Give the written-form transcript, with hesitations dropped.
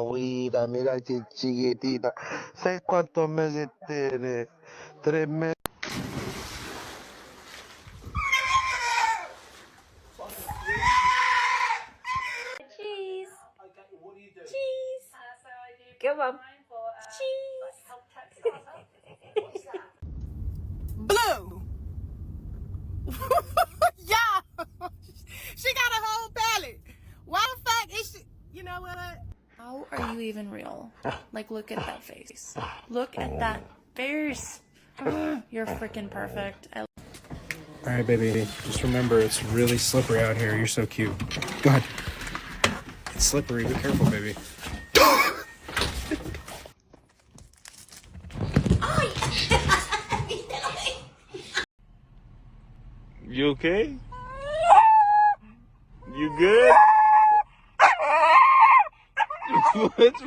Guida, mira qué chiquitita. ¿Sabes cuántos meses tiene? 3 meses. Cheese. Cheese. Come on. Cheese. Blue. Yeah. She got a whole palette. Why the fuck is she? You know what? How are you even real? Like, look at that face. Look at that face. You're freaking perfect. Alright, baby, just remember it's really slippery out here. You're so cute. Go ahead. It's slippery. Be careful, baby. You okay? You good? What's